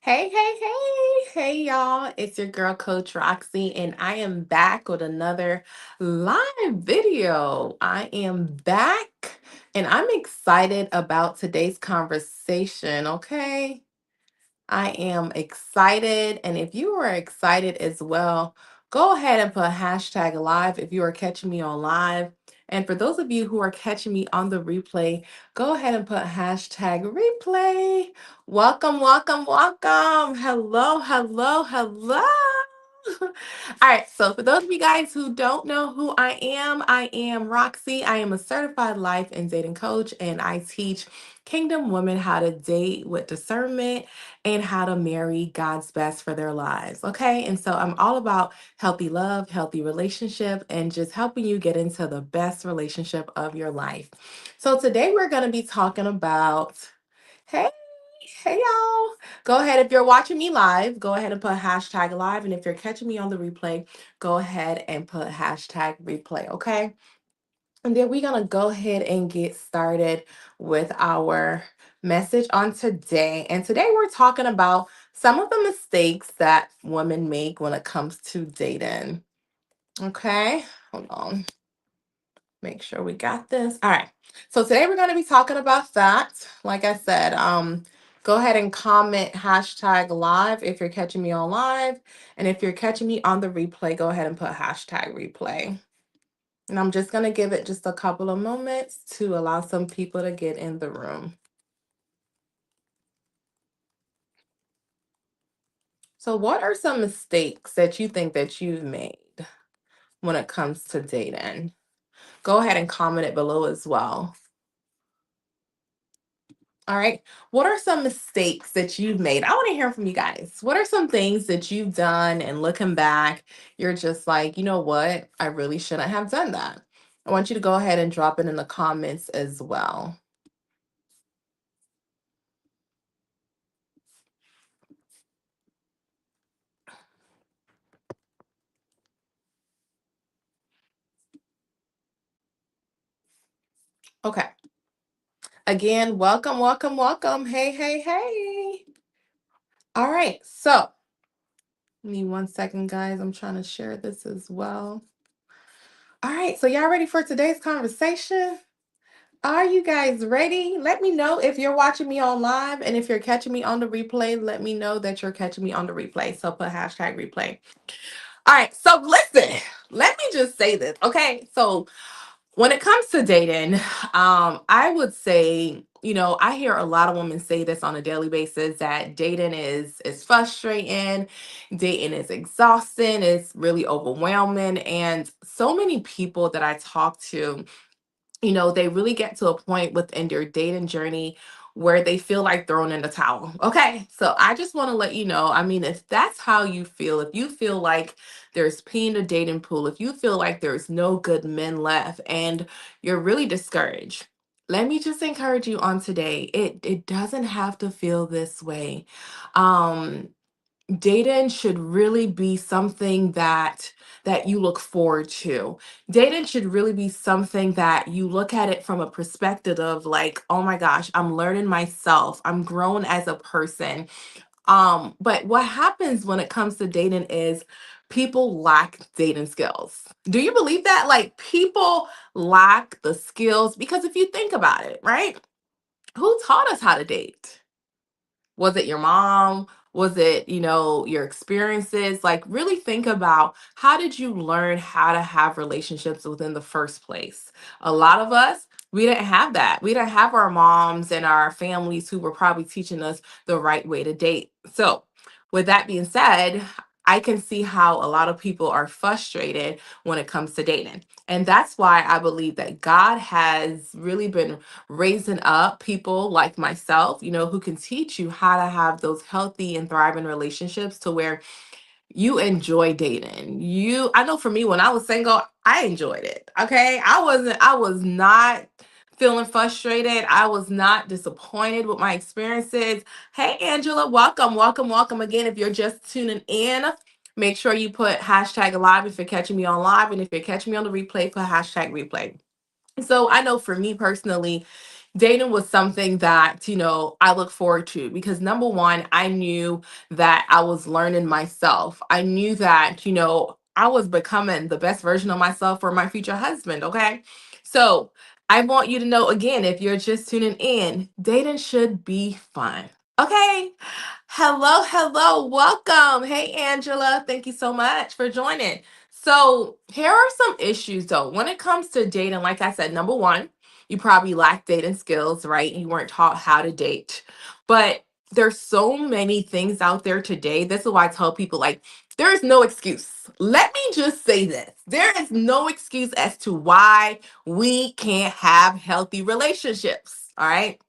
Hey, y'all. It's your girl, Coach Roxy, and I am back with another live video. I am back, and I'm excited about today's conversation, okay? I am excited. And if you are excited as well, go ahead and put hashtag live if you are catching me on live. And for those of you who are catching me on the replay, go ahead and put hashtag replay. Welcome, welcome, welcome. Hello. All right, so for those of you guys who don't know who I am Roxy. I am a certified life and dating coach, and I teach Kingdom women how to date with discernment and how to marry God's best for their lives. Okay. And so I'm all about healthy love, healthy relationship, and just helping you get into the best relationship of your life. So today we're going to be talking about, hey, hey, y'all. Go ahead. If you're watching me live, go ahead and put hashtag live. And if you're catching me on the replay, go ahead and put hashtag replay. Okay. And then we're going to go ahead and get started with our message on today. And today we're talking about some of the mistakes that women make when it comes to dating. Okay, hold on. Make sure we got this. All right. So today we're going to be talking about that. Like I said, go ahead and comment hashtag live if you're catching me on live. And if you're catching me on the replay, go ahead and put hashtag replay. And I'm just going to give it just a couple of moments to allow some people to get in the room. So what are some mistakes that you think that you've made when it comes to dating? Go ahead and comment it below as well. All right. What are some mistakes that you've made? I want to hear from you guys. What are some things that you've done and looking back, you're just like, you know what? I really shouldn't have done that. I want you to go ahead and drop it in the comments as well. Okay. Again, welcome. Hey. All right. So, give me one second, guys. I'm trying to share this as well. All right. So, y'all ready for today's conversation? Are you guys ready? Let me know if you're watching me on live, and if you're catching me on the replay, let me know that you're catching me on the replay. So, put hashtag replay. All right. So, listen, let me just say this. Okay. So, when it comes to dating, I would say, I hear a lot of women say this on a daily basis that dating is frustrating, dating is exhausting, it's really overwhelming, and so many people that I talk to, they really get to a point within their dating journey where they feel like throwing in the towel. Okay. So I just want to let you know, I mean, if that's how you feel, if you feel like there's pee in the dating pool, if you feel like there's no good men left and you're really discouraged, let me just encourage you on today. It doesn't have to feel this way. Um, Dating should really be something that you look forward to. Dating should really be something that you look at it from a perspective of like, oh my gosh, I'm learning myself, I'm grown as a person. But what happens when it comes to dating is people lack dating skills. Do you believe that? Like, people lack the skills because if you think about it, right, who taught us how to date? Was it your mom? Was it, your experiences? Like, really think about, how did you learn how to have relationships within the first place? A lot of us, we didn't have that. We didn't have our moms and our families who were probably teaching us the right way to date. So, with that being said, I can see how a lot of people are frustrated when it comes to dating. And that's why I believe that God has really been raising up people like myself, who can teach you how to have those healthy and thriving relationships to where you enjoy dating. I know for me, when I was single, I enjoyed it. Okay. I was not feeling frustrated. I was not disappointed with my experiences. Hey, Angela, welcome again. If you're just tuning in, make sure you put hashtag live if you're catching me on live. And if you're catching me on the replay, put hashtag replay. So I know for me personally, dating was something that, I look forward to because number one, I knew that I was learning myself. I knew that, I was becoming the best version of myself for my future husband. Okay. So I want you to know again, if you're just tuning in, dating should be fun. Okay. Hello, hello, welcome. Hey, Angela. Thank you so much for joining. So, here are some issues though. When it comes to dating, like I said, number one, you probably lack dating skills, right? You weren't taught how to date. But there's so many things out there today. This is why I tell people like there is no excuse. Let me just say this. There is no excuse as to why we can't have healthy relationships. All right.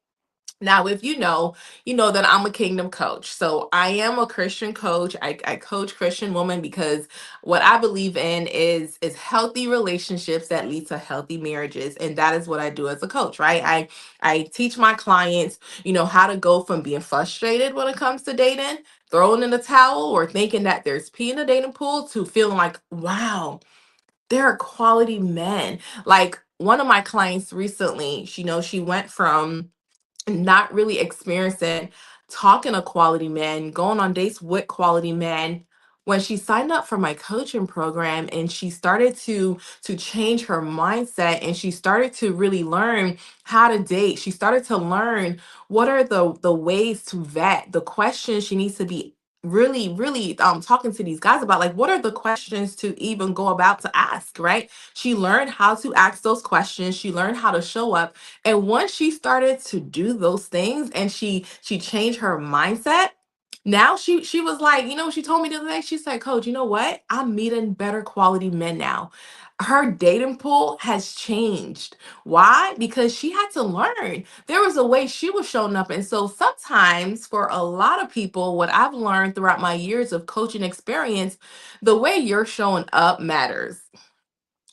Now, if you know that I'm a kingdom coach. So I am a Christian coach. I coach Christian women because what I believe in is healthy relationships that lead to healthy marriages. And that is what I do as a coach, right? I teach my clients, how to go from being frustrated when it comes to dating, throwing in the towel, or thinking that there's pee in the dating pool to feeling like, wow, there are quality men. Like one of my clients recently, she went from not really experiencing talking to quality men, going on dates with quality men. When she signed up for my coaching program and she started to change her mindset and she started to really learn how to date, she started to learn what are the ways to vet, the questions she needs to be really talking to these guys about, like what are the questions to even go about to ask, right? She learned how to ask those questions, she learned how to show up, and once she started to do those things and she changed her mindset, now she was like, she told me the other day, she said, Coach, you know what? I'm meeting better quality men now. Her dating pool has changed. Why? Because she had to learn. There was a way she was showing up. And so sometimes for a lot of people, what I've learned throughout my years of coaching experience, the way you're showing up matters,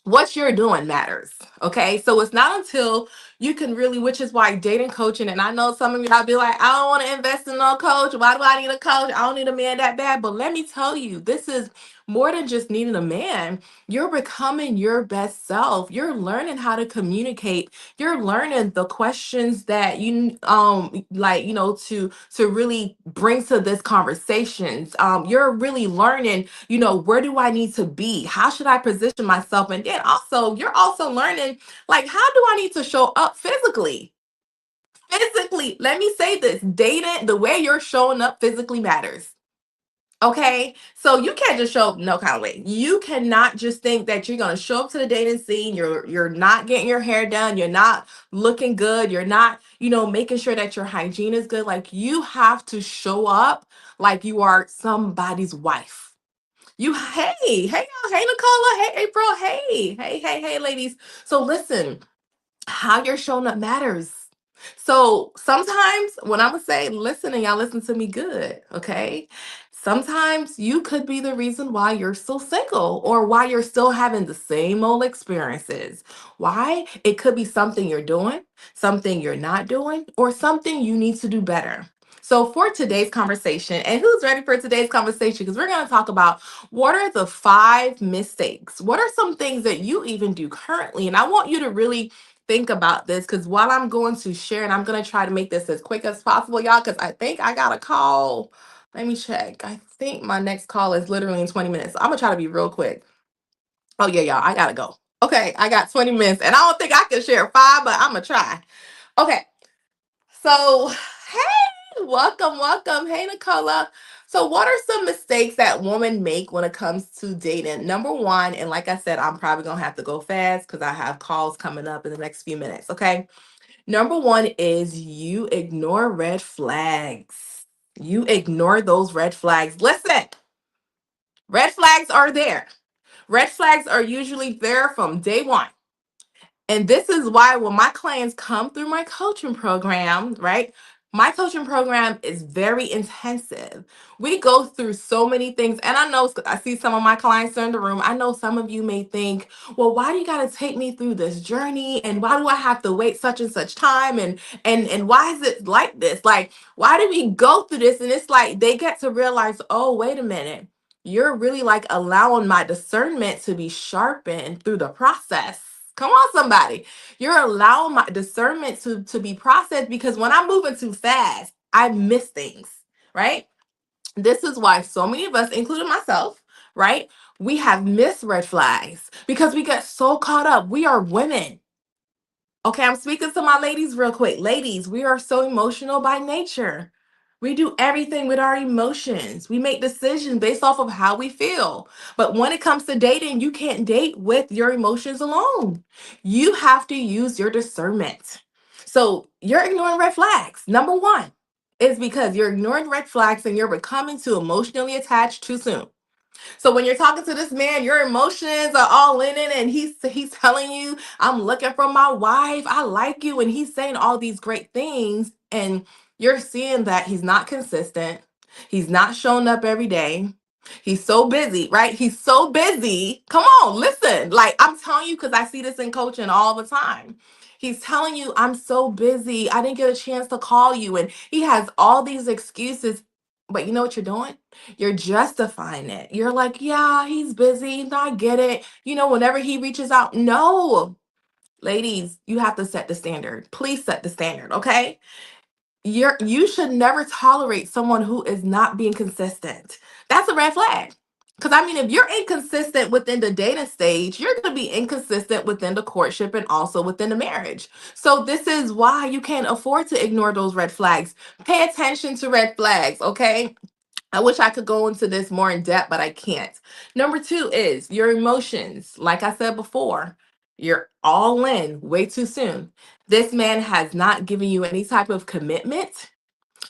what you're doing matters. Okay. So it's not until you can really, which is why dating coaching, and I know some of y'all be like, I don't want to invest in no coach. Why do I need a coach? I don't need a man that bad. But let me tell you, this is more than just needing a man. You're becoming your best self. You're learning how to communicate. You're learning the questions that you like, to really bring to this conversations. You're really learning, where do I need to be? How should I position myself? And then also, you're also learning, like, how do I need to show up physically? Physically, let me say this, dating, the way you're showing up physically matters. Okay, so you can't just show up no kind of way. You cannot just think that you're gonna show up to the dating scene. You're not getting your hair done. You're not looking good. You're not, making sure that your hygiene is good. Like you have to show up like you are somebody's wife. Y'all, hey Nicola, hey April, hey, ladies. So listen, how you're showing up matters. So sometimes when I'm gonna say, listen, and y'all listen to me good, okay? Sometimes you could be the reason why you're still single or why you're still having the same old experiences. Why? It could be something you're doing, something you're not doing, or something you need to do better. So, for today's conversation, and who's ready for today's conversation? Because we're going to talk about what are the 5 mistakes? What are some things that you even do currently? And I want you to really think about this because while I'm going to share, and I'm going to try to make this as quick as possible, y'all, because I think I got a call. Let me check. I think my next call is literally in 20 minutes. So I'm going to try to be real quick. Oh, yeah, y'all, I got to go. Okay, I got 20 minutes, and I don't think I can share 5, but I'm going to try. Okay, so, hey, welcome. Hey, Nicola. So, what are some mistakes that women make when it comes to dating? Number one, and like I said, I'm probably going to have to go fast because I have calls coming up in the next few minutes. Okay. Number one is you ignore red flags. You ignore those red flags. Listen, red flags are there. Red flags are usually there from day one. And this is why when my clients come through my coaching program, right? My coaching program is very intensive. We go through so many things. And I know I see some of my clients in the room. I know some of you may think, well, why do you got to take me through this journey? And why do I have to wait such and such time? And why is it like this? Like, why do we go through this? And it's like they get to realize, oh, wait a minute. You're really like allowing my discernment to be sharpened through the process. Come on, somebody. You're allowing my discernment to be processed, because when I'm moving too fast, I miss things, right? This is why so many of us, including myself, right? We have missed red flags because we get so caught up. We are women. Okay, I'm speaking to my ladies real quick. Ladies, we are so emotional by nature. We do everything with our emotions. We make decisions based off of how we feel. But when it comes to dating, you can't date with your emotions alone. You have to use your discernment. So you're ignoring red flags. Number one is because you're ignoring red flags and you're becoming too emotionally attached too soon. So when you're talking to this man, your emotions are all in it, and he's telling you, "I'm looking for my wife. I like you," and he's saying all these great things, and you're seeing that he's not consistent. He's not showing up every day. He's so busy, right? He's so busy. Come on, listen. Like, I'm telling you, because I see this in coaching all the time. He's telling you, "I'm so busy. I didn't get a chance to call you." And he has all these excuses. But you know what you're doing? You're justifying it. You're like, "Yeah, he's busy. No, I get it. Whenever he reaches out." No, ladies, you have to set the standard. Please set the standard, okay? You should never tolerate someone who is not being consistent. That's a red flag. Because I mean, if you're inconsistent within the dating stage, you're going to be inconsistent within the courtship and also within the marriage. So, this is why you can't afford to ignore those red flags. Pay attention to red flags, okay? I wish I could go into this more in depth, but I can't. Number two is your emotions. Like I said before, you're all in way too soon. This man has not given you any type of commitment,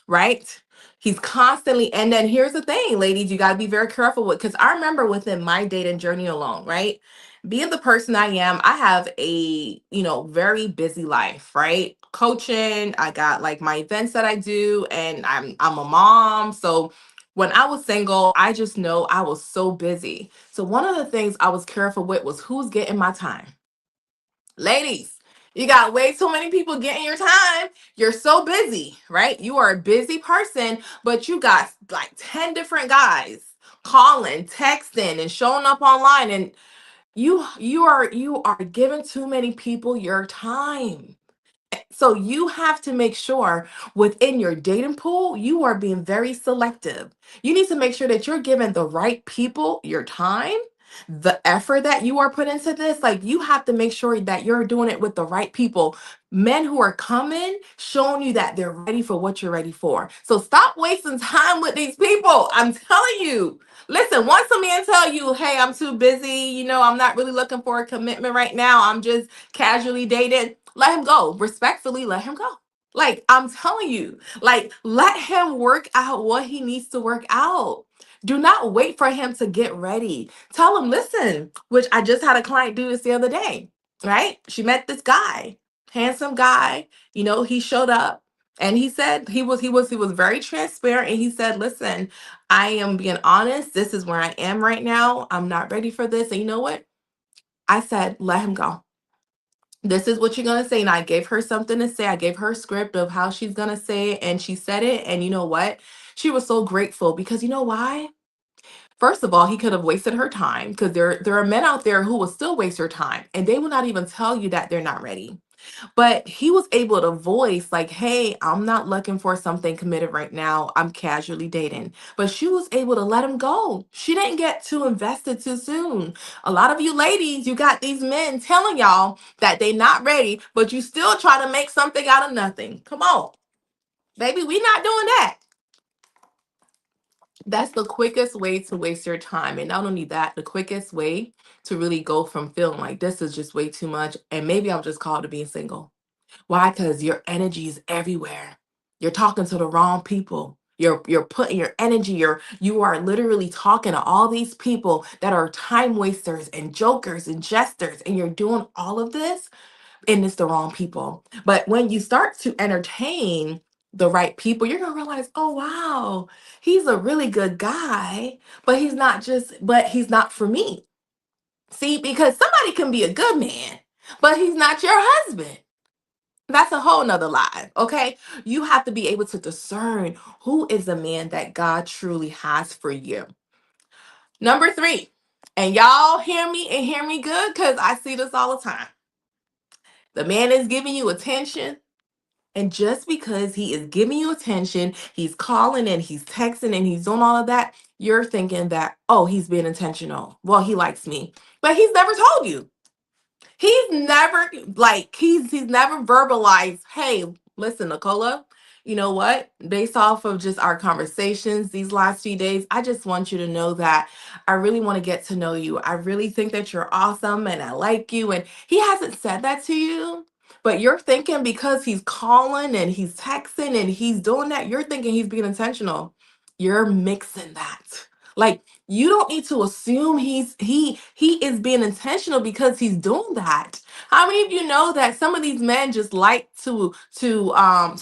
right? He's constantly, and then here's the thing, ladies, you got to be very careful with, because I remember within my dating journey alone, right? Being the person I am, I have a, very busy life, right? Coaching, I got like my events that I do, and I'm a mom. So when I was single, I just know I was so busy. So one of the things I was careful with was who's getting my time. Ladies, you got way too many people getting your time. You're so busy, right? You are a busy person, but you got like 10 different guys calling, texting, and showing up online, and you are giving too many people your time. So you have to make sure within your dating pool, you are being very selective. You need to make sure that you're giving the right people your time, the effort that you are put into this. Like, you have to make sure that you're doing it with the right people. Men who are coming, showing you that they're ready for what you're ready for. So stop wasting time with these people. I'm telling you. Listen, once a man tell you, "Hey, I'm too busy, I'm not really looking for a commitment right now. I'm just casually dating," let him go. Respectfully, let him go. Like, I'm telling you, like, let him work out what he needs to work out. Do not wait for him to get ready. Tell him, "Listen," which I just had a client do this the other day, right? She met this guy, handsome guy. He showed up, and he said he was very transparent, and he said, "Listen, I am being honest. This is where I am right now. I'm not ready for this." And you know what? I said, "Let him go. This is what you're going to say." And I gave her something to say. I gave her a script of how she's going to say it. And she said it. And you know what? She was so grateful, because you know why? First of all, he could have wasted her time, because there are men out there who will still waste your time, and they will not even tell you that they're not ready. But he was able to voice, like, "Hey, I'm not looking for something committed right now. I'm casually dating." But she was able to let him go. She didn't get too invested too soon. A lot of you ladies, you got these men telling y'all that they not ready, but you still try to make something out of nothing. Come on, baby, we not doing that. That's the quickest way to waste your time. And not only that, the quickest way to really go from feeling like this is just way too much, and maybe I'm just called to being single. Why? Because your energy is everywhere. You're talking to the wrong people. You're putting your energy, you are literally talking to all these people that are time wasters and jokers and jesters, and you're doing all of this, and it's the wrong people. But when you start to entertain the right people, you're gonna realize, "Oh wow, he's a really good guy, but he's not for me." See, because somebody can be a good man, but he's not your husband. That's a whole nother lie. Okay. You have to be able to discern who is the man that God truly has for you. Number three, and y'all hear me and hear me good, because I see this all the time. The man is giving you attention. And just because he is giving you attention, he's calling and he's texting and he's doing all of that, you're thinking that, oh, he's being intentional. Well, he likes me. But he's never told you. He's never he's never verbalized, hey, listen, Nicola, you know what? Based off of just our conversations these last few days, I just want you to know that I really want to get to know you. I really think that you're awesome and I like you. And he hasn't said that to you. But you're thinking because he's calling and he's texting and he's doing that, you're thinking he's being intentional. You're mixing that. Like you don't need to assume he is being intentional because he's doing that. How many of you know that some of these men just like to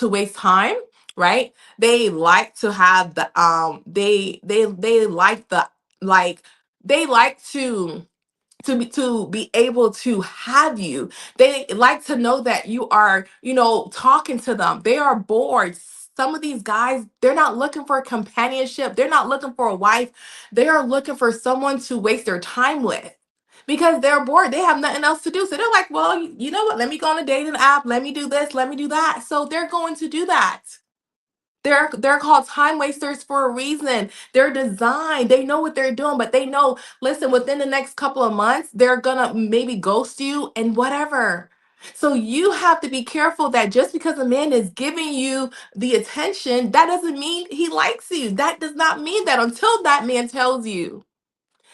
waste time, right? They like to have the they like the like they like to be able to have you. They like to know that you are, talking to them. They are bored. Some of these guys, they're not looking for companionship. They're not looking for a wife. They are looking for someone to waste their time with because they're bored. They have nothing else to do. So they're like, well, you know what? Let me go on a dating app. Let me do this. Let me do that. So they're going to do that. They're called time wasters for a reason. They're designed. They know what they're doing, but they know, listen, within the next couple of months, they're gonna maybe ghost you and whatever. So you have to be careful that just because a man is giving you the attention, that doesn't mean he likes you. That does not mean that until that man tells you.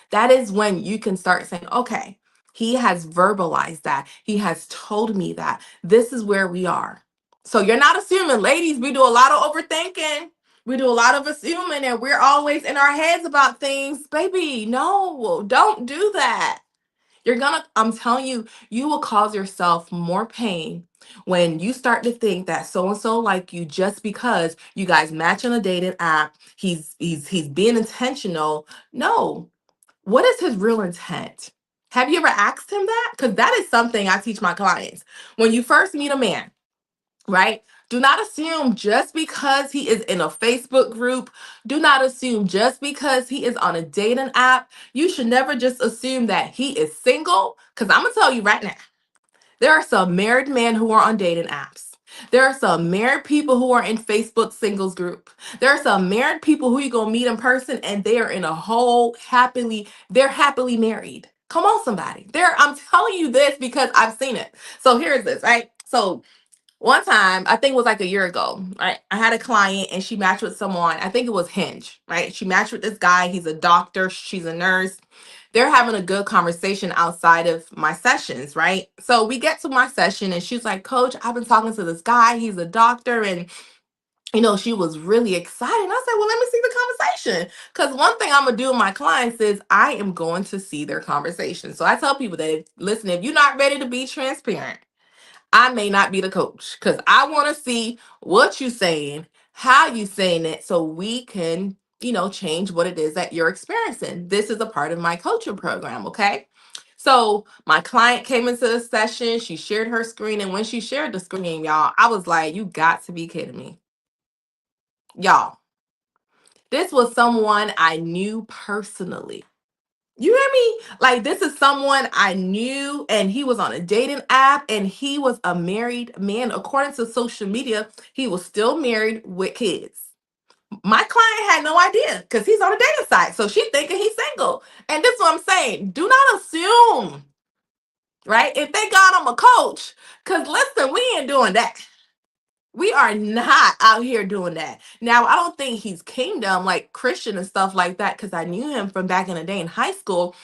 That is when you can start saying, okay, he has verbalized that. He has told me that. This is where we are. So you're not assuming, ladies, we do a lot of overthinking. We do a lot of assuming, and we're always in our heads about things. Baby, no, don't do that. I'm telling you, you will cause yourself more pain when you start to think that so and so like you just because you guys match on a dating app. He's being intentional. No, what is his real intent? Have you ever asked him that? Because that is something I teach my clients. When you first meet a man, right? Do not assume just because he is in a Facebook group, do not assume just because he is on a dating app. You should never just assume that he is single. Because I'm going to tell you right now, there are some married men who are on dating apps. There are some married people who are in Facebook singles group. There are some married people who you gonna meet in person and they are in a whole they're happily married. Come on, somebody. I'm telling you this because I've seen it. So here's this, right? So one time, I think it was like a year ago, right? I had a client and she matched with someone. I think it was Hinge, right? She matched with this guy. He's a doctor. She's a nurse. They're having a good conversation outside of my sessions, right? So we get to my session and she's like, Coach, I've been talking to this guy. He's a doctor. And, she was really excited. And I said, well, let me see the conversation. Because one thing I'm going to do with my clients is I am going to see their conversation. So I tell people that, listen, if you're not ready to be transparent, I may not be the coach because I want to see what you're saying, how you saying it, so we can, change what it is that you're experiencing. This is a part of my coaching program, okay? So my client came into the session, she shared her screen, and when she shared the screen, y'all, I was like, you got to be kidding me. Y'all, this was someone I knew personally. You hear me? Like, this is someone I knew, and he was on a dating app, and he was a married man. According to social media, he was still married with kids. My client had no idea because he's on a dating site. So she's thinking he's single. And this is what I'm saying. Do not assume, right? If they got him a coach, because listen, we ain't doing that. We are not out here doing that. Now, I don't think he's kingdom like Christian and stuff like that because I knew him from back in the day in high school.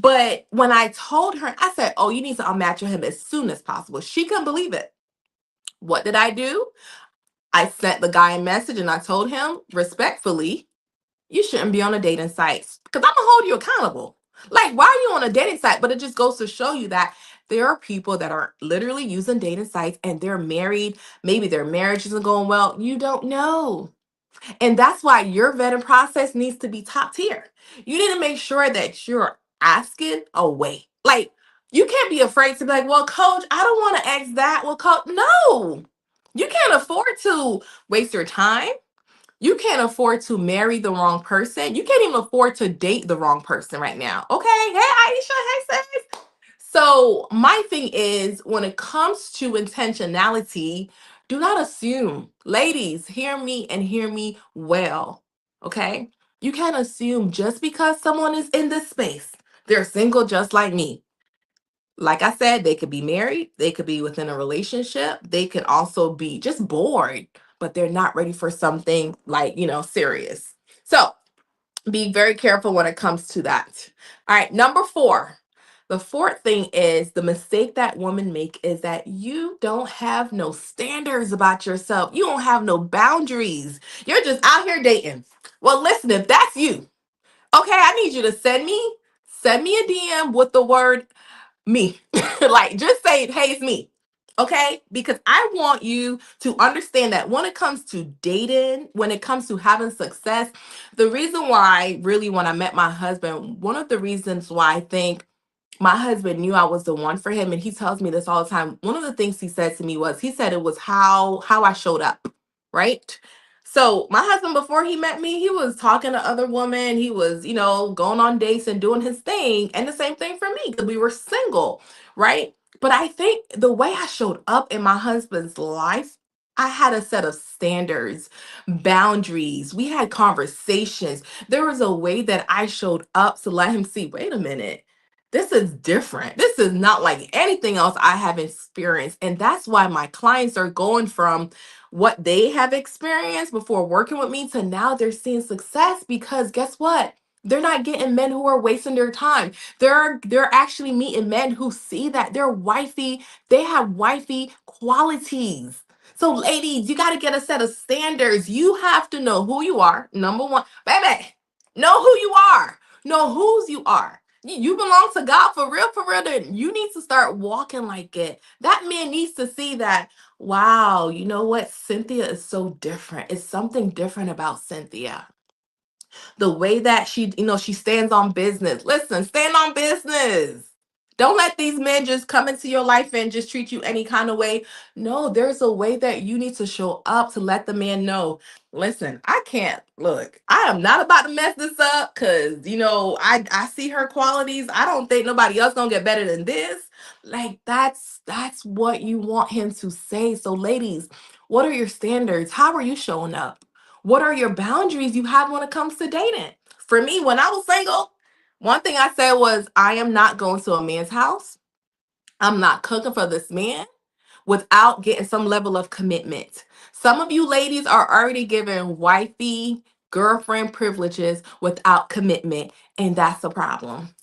But when I told her, I said, oh, you need to unmatch with him as soon as possible. She couldn't believe it. What did I do? I sent the guy a message and I told him respectfully, you shouldn't be on a dating site because I'm going to hold you accountable. Like, why are you on a dating site? But it just goes to show you that there are people that are literally using dating sites and they're married. Maybe their marriage isn't going well. You don't know. And that's why your vetting process needs to be top tier. You need to make sure that you're asking away. Like, you can't be afraid to be like, well, coach, I don't want to ask that. Well, coach, no. You can't afford to waste your time. You can't afford to marry the wrong person. You can't even afford to date the wrong person right now. Okay. Hey, Aisha. Hey, sis. So, my thing is when it comes to intentionality, do not assume. Ladies, hear me and hear me well. Okay? You can't assume just because someone is in this space, they're single just like me. Like I said, they could be married, they could be within a relationship, they could also be just bored, but they're not ready for something like, serious. So, be very careful when it comes to that. All right, number 4. The fourth thing is the mistake that women make is that you don't have no standards about yourself. You don't have no boundaries. You're just out here dating. Well, listen, if that's you, okay, I need you to send me a DM with the word me. Like just say, hey, it's me. Okay? Because I want you to understand that when it comes to dating, when it comes to having success, the reason why, really, when I met my husband, one of the reasons why I think my husband knew I was the one for him, and he tells me this all the time. One of the things he said to me was, he said it was how I showed up, right? So my husband, before he met me, he was talking to other women. He was, going on dates and doing his thing, and the same thing for me because we were single, right? But I think the way I showed up in my husband's life, I had a set of standards, boundaries. We had conversations. There was a way that I showed up to let him see, wait a minute, this is different. This is not like anything else I have experienced. And that's why my clients are going from what they have experienced before working with me to now they're seeing success because guess what? They're not getting men who are wasting their time. They're actually meeting men who see that they're wifey, they have wifey qualities. So ladies, you got to get a set of standards. You have to know who you are. Number 1, baby, know who you are. Know whose you are. You belong to God for real, for real. Then you need to start walking like it. That man needs to see that, wow, you know what? Cynthia is so different. It's something different about Cynthia. The way that she stands on business. Listen, stand on business. Don't let these men just come into your life and just treat you any kind of way. No, there's a way that you need to show up to let the man know. Listen, I can't look. I am not about to mess this up because I see her qualities. I don't think nobody else gonna get better than this. Like that's what you want him to say. So, ladies, what are your standards? How are you showing up? What are your boundaries you have when it comes to dating? For me, when I was single, one thing I said was, I am not going to a man's house. I'm not cooking for this man without getting some level of commitment. Some of you ladies are already giving wifey, girlfriend privileges without commitment, and that's a problem.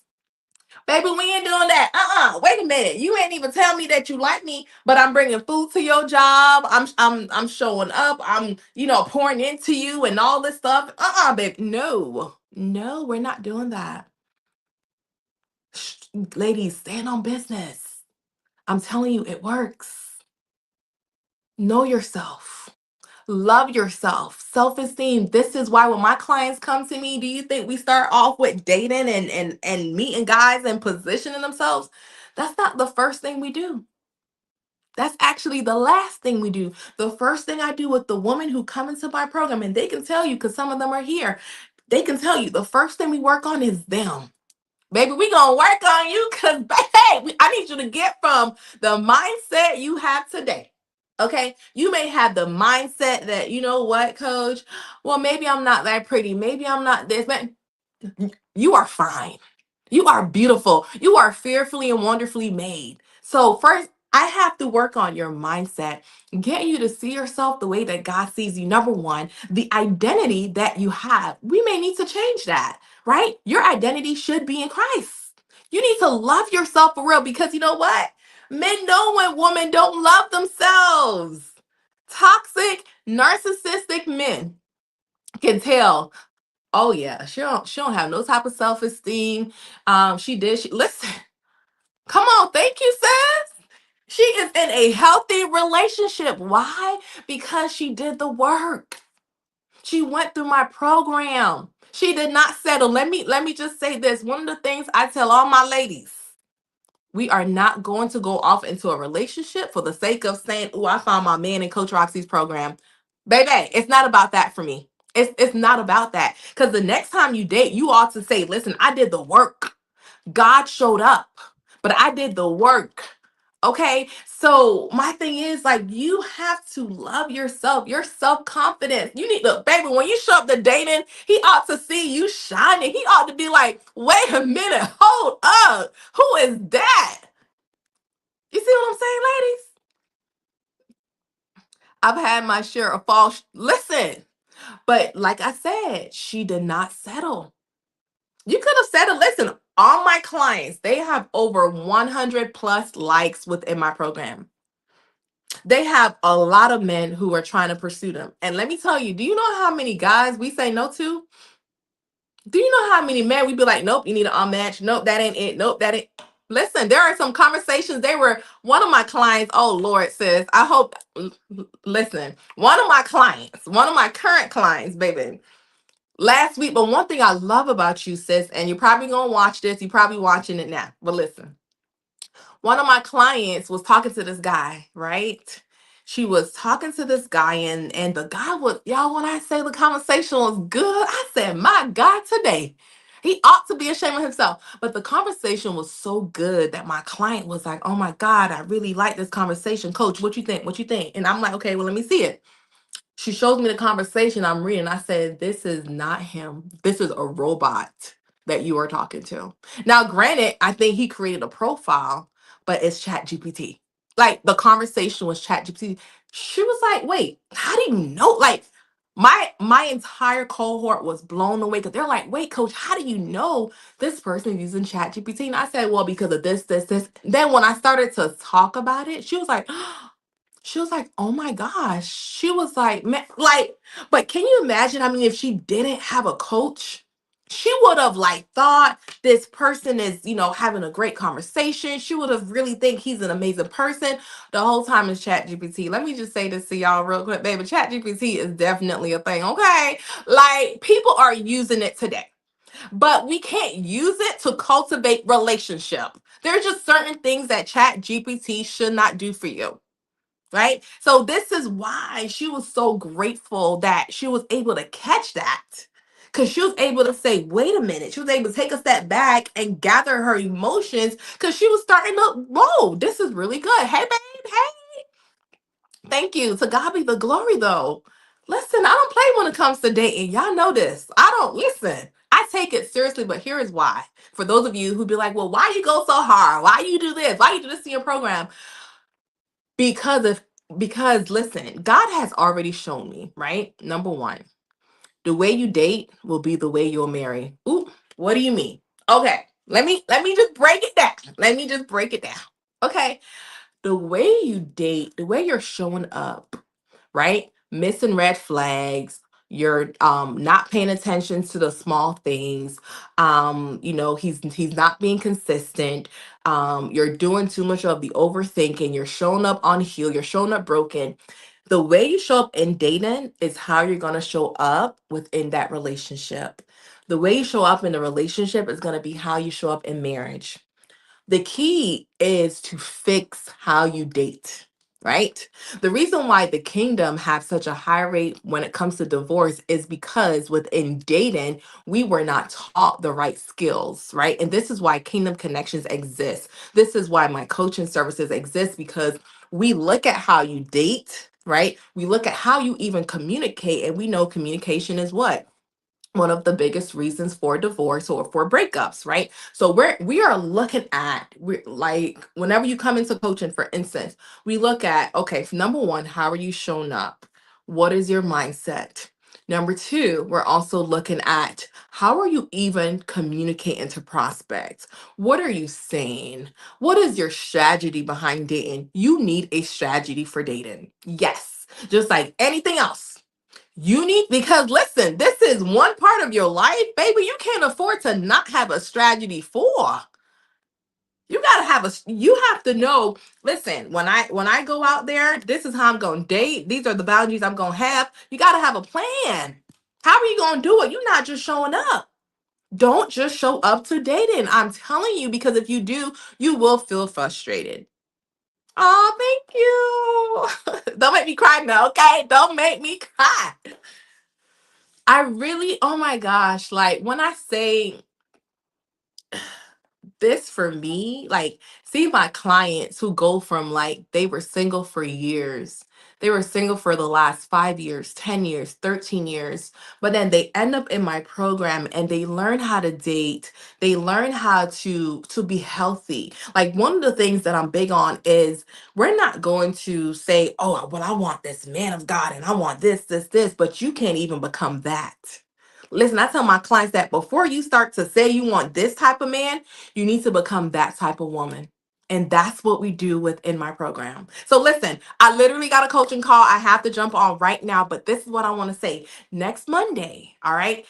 Baby, we ain't doing that. Wait a minute. You ain't even tell me that you like me, but I'm bringing food to your job. I'm showing up. I'm, pouring into you and all this stuff. Babe. No. No, we're not doing that. Shh, ladies, stand on business. I'm telling you, it works. Know yourself. Love yourself. Self-esteem. This is why when my clients come to me, do you think we start off with dating and meeting guys and positioning themselves? That's not the first thing we do. That's actually the last thing we do. The first thing I do with the woman who come into my program, and they can tell you because some of them are here, they can tell you the first thing we work on is them. Baby, we gonna work on you because, hey, I need you to get from the mindset you have today. Okay, you may have the mindset that, you know what, coach? Well, maybe I'm not that pretty. Maybe I'm not this, but you are fine. You are beautiful. You are fearfully and wonderfully made. So, first, I have to work on your mindset, get you to see yourself the way that God sees you. Number 1, the identity that you have. We may need to change that, right? Your identity should be in Christ. You need to love yourself for real because you know what? Men know when women don't love themselves. Toxic, narcissistic men can tell. Oh yeah, she don't have no type of self-esteem. She listen, come on, thank you, sis. She is in a healthy relationship. Why? Because she did the work. She went through my program. She did not settle. Let me just say this. One of the things I tell all my ladies, we are not going to go off into a relationship for the sake of saying, oh, I found my man in Coach Roxy's program. Baby, it's not about that for me. It's not about that. Because the next time you date, you ought to say, listen, I did the work. God showed up. but I did the work. Okay. So my thing is like you have to love yourself, your self-confidence. You need to, baby, when you show up to dating, he ought to see you shining. He ought to be like, wait a minute, hold up. Who is that? You see what I'm saying, ladies? I've had my share of false. Listen, but like I said, she did not settle. You could have said it. Listen, all my clients, they have over 100 plus likes within my program. They have a lot of men who are trying to pursue them. And let me tell you, do you know how many guys we say no to? Do you know how many men we be like, nope, you need an unmatch. Nope, that ain't it. Nope, that ain't. Listen, there are some conversations. They were one of my clients. Oh Lord, sis. I hope. Listen, one of my clients, one of my current clients, baby, last week. But one thing I love about you, sis, and you're probably gonna watch this. You're probably watching it now. But listen, one of my clients was talking to this guy, right? She was talking to this guy, and the guy was, y'all, when I say the conversation was good, I said, my God, today. He ought to be ashamed of himself. But the conversation was so good that my client was like, oh my God, I really like this conversation. Coach, what you think? What you think? And I'm like, okay, well, let me see it. She shows me the conversation I'm reading. I said, this is not him. This is a robot that you are talking to. Now, granted, I think he created a profile, but it's Chat GPT. Like the conversation was Chat GPT. She was like, wait, how do you know? Like my entire cohort was blown away because they're like, wait, coach, how do you know this person is using Chat GPT? And I said, well, because of this, this, this. Then when I started to talk about it, she was like, "Oh my gosh." She was like, like, but can you imagine? I mean, if she didn't have a coach, she would have like thought this person is, having a great conversation. She would have really think he's an amazing person. The whole time is Chat GPT. Let me just say this to y'all real quick, baby. Chat GPT is definitely a thing, okay? Like people are using it today, but we can't use it to cultivate relationship. There's just certain things that Chat GPT should not do for you, right? So this is why she was so grateful that she was able to catch that. Because she was able to say, wait a minute. She was able to take a step back and gather her emotions because she was starting to, whoa, this is really good. Hey, babe. Hey, thank you. To God be the glory, though. Listen, I don't play when it comes to dating. Y'all know this. I don't listen. I take it seriously, but here is why. For those of you who be like, well, why you go so hard? Why you do this? Why you do this in your program? Because of because listen, God has already shown me, right? Number one, the way you date will be the way you'll marry. Ooh, what do you mean? Okay, let me just break it down. Let me just break it down. Okay, the way you date, the way you're showing up, right? Missing red flags. You're not paying attention to the small things. He's not being consistent. You're doing too much of the overthinking. You're showing up on heel. You're showing up broken. The way you show up in dating is how you're gonna show up within that relationship. The way you show up in the relationship is gonna be how you show up in marriage. The key is to fix how you date, right? The reason why the kingdom have such a high rate when it comes to divorce is because within dating, we were not taught the right skills, right? And this is why Kingdom Connections exists. This is why my coaching services exist because we look at how you date, right? We look at how you even communicate, and we know communication is what? One of the biggest reasons for divorce or for breakups, right? So we are looking at, we like whenever you come into coaching, for instance, we look at, okay, number one, how are you showing up? What is your mindset? Number two, we're also looking at how are you even communicating to prospects? What are you saying? What is your strategy behind dating? You need a strategy for dating. Yes, just like anything else. You need, because listen, this is one part of your life, baby. You can't afford to not have a strategy for. You have to know, listen, when I go out there, this is how I'm gonna date. These are the boundaries I'm gonna have. You gotta have a plan. How are you gonna do it? You're not just showing up. Don't just show up to dating. I'm telling you, because if you do, you will feel frustrated. Oh, thank you. Don't make me cry now, okay? Don't make me cry. I really, oh my gosh, like when I say this for me, like, see my clients who go from like they were single for years. They were single for the last 5 years, 10 years, 13 years, but then they end up in my program and they learn how to date. They learn how to be healthy. Like one of the things that I'm big on is we're not going to say, "Oh, well, I want this man of God and I want this," but you can't even become that. Listen, I tell my clients that before you start to say you want this type of man, you need to become that type of woman. And that's what we do within my program. So listen, I literally got a coaching call. I have to jump on right now, but this is what I want to say. Next Monday, all right,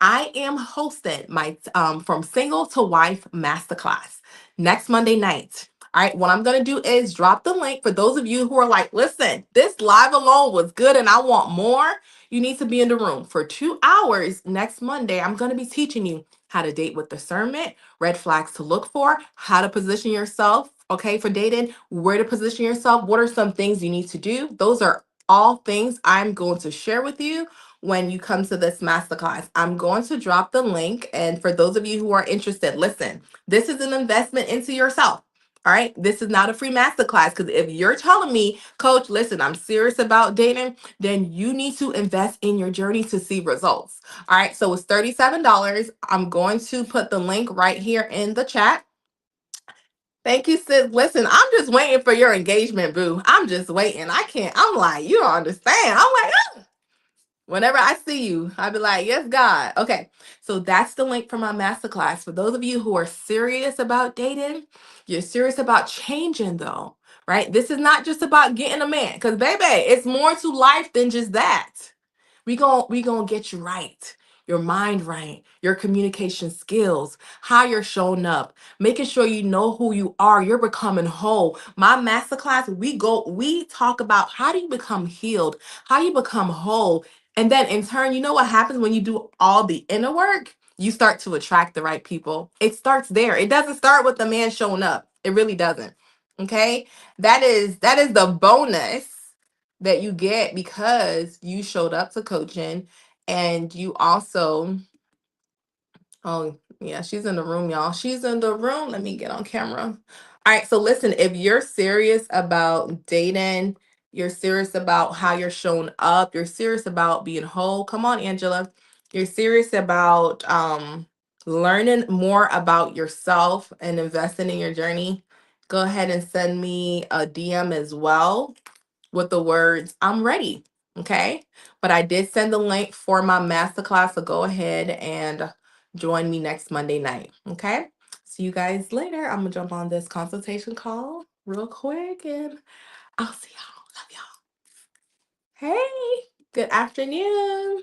I am hosting my From Single to Wife Masterclass next Monday night. All right, what I'm going to do is drop the link for those of you who are like, listen, this live alone was good and I want more. You need to be in the room for 2 hours next Monday. I'm going to be teaching you how to date with discernment, red flags to look for, how to position yourself, okay, for dating, where to position yourself, what are some things you need to do. Those are all things I'm going to share with you when you come to this masterclass. I'm going to drop the link. And for those of you who are interested, listen, this is an investment into yourself. All right. This is not a free masterclass because if you're telling me, Coach, listen, I'm serious about dating, then you need to invest in your journey to see results. All right. So it's $37. I'm going to put the link right here in the chat. Thank you, sis. Listen, I'm just waiting for your engagement, boo. I'm just waiting. I can't. I'm like, you don't understand. I'm like, whenever I see you, I'll be like, yes, God. Okay. So that's the link for my masterclass. For those of you who are serious about dating, you're serious about changing, though, right? This is not just about getting a man, because, baby, it's more to life than just that. We gonna get you right, your mind right, your communication skills, how you're showing up, making sure you know who you are, you're becoming whole. My masterclass, we talk about how do you become healed, how do you become whole, and then in turn, you know what happens when you do all the inner work? You start to attract the right people. It starts there. It doesn't start with the man showing up. It really doesn't. Okay? That is the bonus that you get because you showed up to coaching and you also, oh yeah, she's in the room, y'all. She's in the room. Let me get on camera. All right, so listen, if you're serious about dating, you're serious about how you're showing up, you're serious about being whole. Come on, Angela. You're serious about learning more about yourself and investing in your journey. Go ahead and send me a DM as well with the words, I'm ready. Okay. But I did send the link for my masterclass. So go ahead and join me next Monday night. Okay. See you guys later. I'm going to jump on this consultation call real quick and I'll see y'all. Love y'all. Hey, good afternoon.